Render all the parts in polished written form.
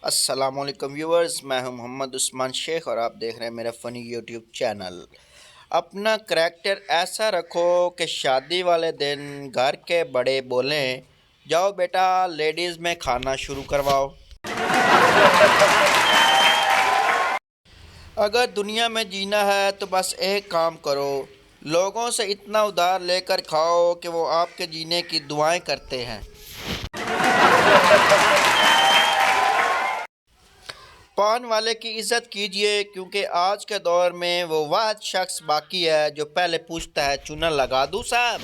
अस्सलामुअलैकुम व्यूवर्स, मैं हूं मोहम्मद उस्मान शेख और आप देख रहे हैं मेरा फ़नी यूट्यूब चैनल। अपना करैक्टर ऐसा रखो कि शादी वाले दिन घर के बड़े बोलें, जाओ बेटा लेडीज़ में खाना शुरू करवाओ। अगर दुनिया में जीना है तो बस एक काम करो, लोगों से इतना उधार लेकर खाओ कि वो आपके जीने की दुआएं करते हैं। पान वाले की इज्जत कीजिए क्योंकि आज के दौर में वो वाहिद शख्स बाकी है जो पहले पूछता है, चूना लगा दूं साहब।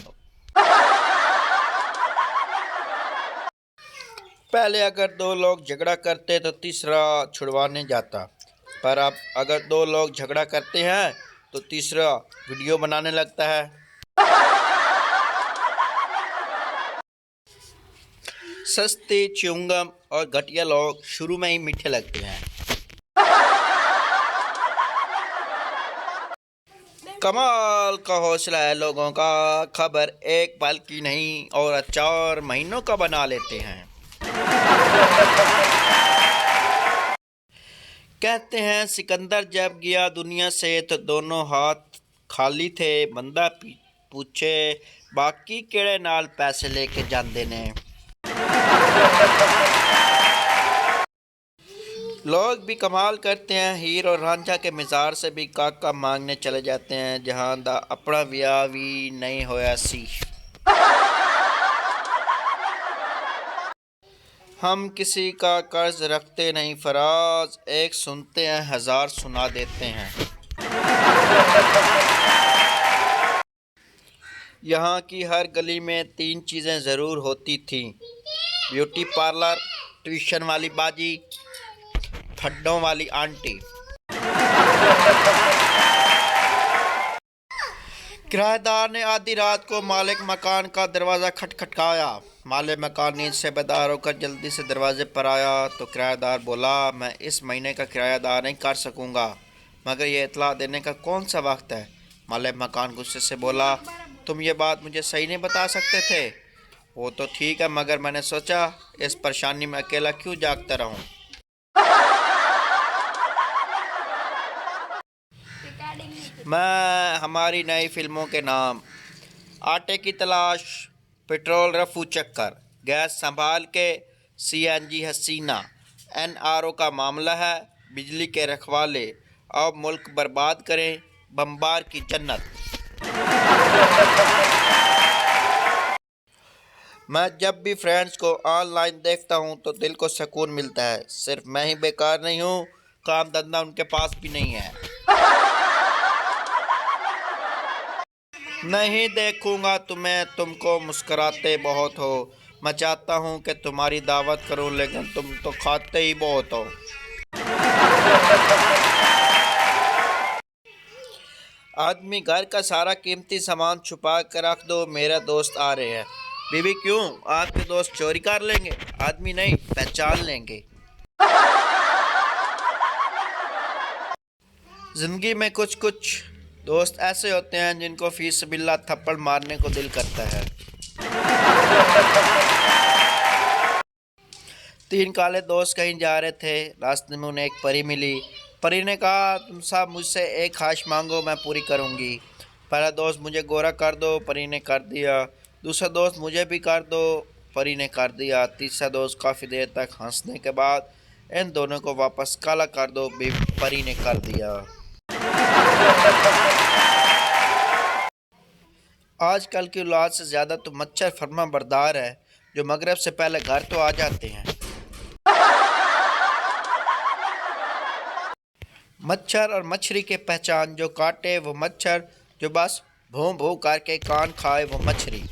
पहले अगर दो लोग झगड़ा करते तो तीसरा छुड़वाने जाता, पर अब अगर दो लोग झगड़ा करते हैं तो तीसरा वीडियो बनाने लगता है। सस्ते च्युइंगम और घटिया लोग शुरू में ही मीठे लगते हैं। कमाल का हौसला है लोगों का, खबर एक पल की नहीं और 4 महीनों का बना लेते हैं। कहते हैं सिकंदर जब गया दुनिया से तो दोनों हाथ खाली थे, बंदा पूछे बाकी केड़े नाल पैसे लेके जांदे ने। लोग भी कमाल करते हैं, हीर और रांझा के मिजाज से भी काका मांगने चले जाते हैं जहां दा अपना ब्याह भी नहीं होया सी। हम किसी का कर्ज रखते नहीं फराज, एक सुनते हैं हजार सुना देते हैं। यहाँ की हर गली में 3 चीज़ें ज़रूर होती थी, ब्यूटी पार्लर, ट्यूशन वाली बाजी, फड्डों वाली आंटी। किराएदार ने आधी रात को मालिक मकान का दरवाज़ा खटखटाया। मालिक मकान नींद से बेदार होकर जल्दी से दरवाजे पर आया तो किराएदार बोला, मैं इस महीने का किराया अदा नहीं कर सकूँगा, मगर ये इतला देने का कौन सा वक्त है। मालिक मकान गुस्से से बोला, तुम ये बात मुझे सही नहीं बता सकते थे। वो तो ठीक है, मगर मैंने सोचा इस परेशानी में अकेला क्यों जागता रहूं। मैं हमारी नई फिल्मों के नाम, आटे की तलाश, पेट्रोल रफू चक्कर, गैस संभाल के, सीएनजी हसीना, एनआरओ का मामला है, बिजली के रखवाले, अब मुल्क बर्बाद करें, बम्बार की जन्नत। मैं जब भी फ्रेंड्स को ऑनलाइन देखता हूं तो दिल को सुकून मिलता है। सिर्फ मैं ही बेकार नहीं हूं, काम धंधा उनके पास भी नहीं है। नहीं देखूंगा तुम्हें, तुमको मुस्कुराते बहुत हो। मैं चाहता हूं कि तुम्हारी दावत करूं लेकिन तुम तो खाते ही बहुत हो। आदमी घर का सारा कीमती सामान छुपा कर रख दो, मेरा दोस्त आ रहे हैं। बीवी क्यों, आपके दोस्त चोरी कर लेंगे? आदमी नहीं, पहचान लेंगे। जिंदगी में कुछ कुछ दोस्त ऐसे होते हैं जिनको फी सबिल्ला थप्पड़ मारने को दिल करता है। 3 काले दोस्त कहीं जा रहे थे, रास्ते में उन्हें एक परी मिली। परी ने कहा, तुम सब मुझसे एक ख्वाहिश मांगो, मैं पूरी करूंगी। पहला दोस्त, मुझे गोरा कर दो, परी ने कर दिया। दूसरा दोस्त, मुझे भी कर दो, परी ने कर दिया। तीसरा दोस्त, काफ़ी देर तक हंसने के बाद, इन दोनों को वापस काला कर दो, भी परी ने कर दिया। आजकल की औलाद से ज़्यादा तो मच्छर फरमा बरदार है, जो मगरब से पहले घर तो आ जाते हैं। मच्छर और मछली की पहचान, जो काटे वो मच्छर, जो बस भों भों करके कान खाए वो मछली।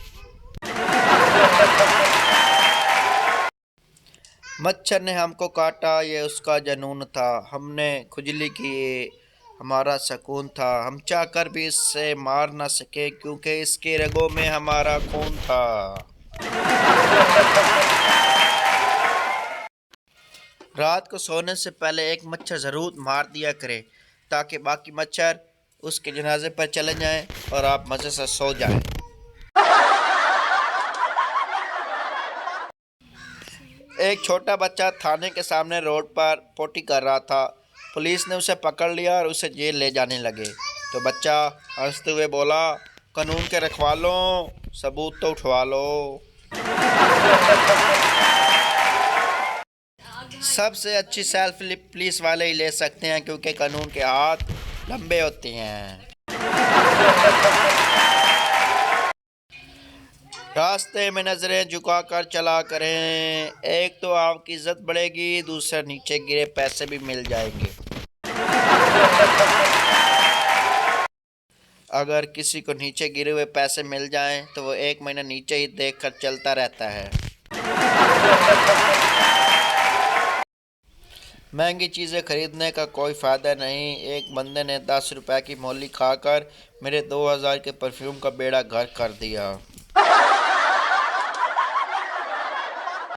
मच्छर ने हमको काटा, ये उसका जनून था, हमने खुजली की, हमारा सुकून था। हम चाहकर भी इससे मार ना सके क्योंकि इसके रगों में हमारा खून था। रात को सोने से पहले एक मच्छर ज़रूर मार दिया करे ताकि बाकी मच्छर उसके जनाजे पर चले जाएं और आप मज़े से सो जाएं। एक छोटा बच्चा थाने के सामने रोड पर पोटी कर रहा था। पुलिस ने उसे पकड़ लिया और उसे जेल ले जाने लगे। तो बच्चा हंसते हुए बोला, कानून के रखवालों, सबूत तो उठवा लो। सबसे अच्छी सेल्फी पुलिस वाले ही ले सकते हैं, क्योंकि कानून के हाथ लंबे होते हैं। रास्ते में नजरें झुकाकर चला करें, एक तो आपकी इज्जत बढ़ेगी, दूसरा नीचे गिरे पैसे भी मिल जाएंगे। अगर किसी को नीचे गिरे हुए पैसे मिल जाएं तो वो 1 महीना नीचे ही देखकर चलता रहता है। महंगी चीज़ें खरीदने का कोई फ़ायदा नहीं। एक बंदे ने 10 रुपए की मोली खाकर मेरे 2000 के परफ्यूम का बेड़ा गर्क कर दिया।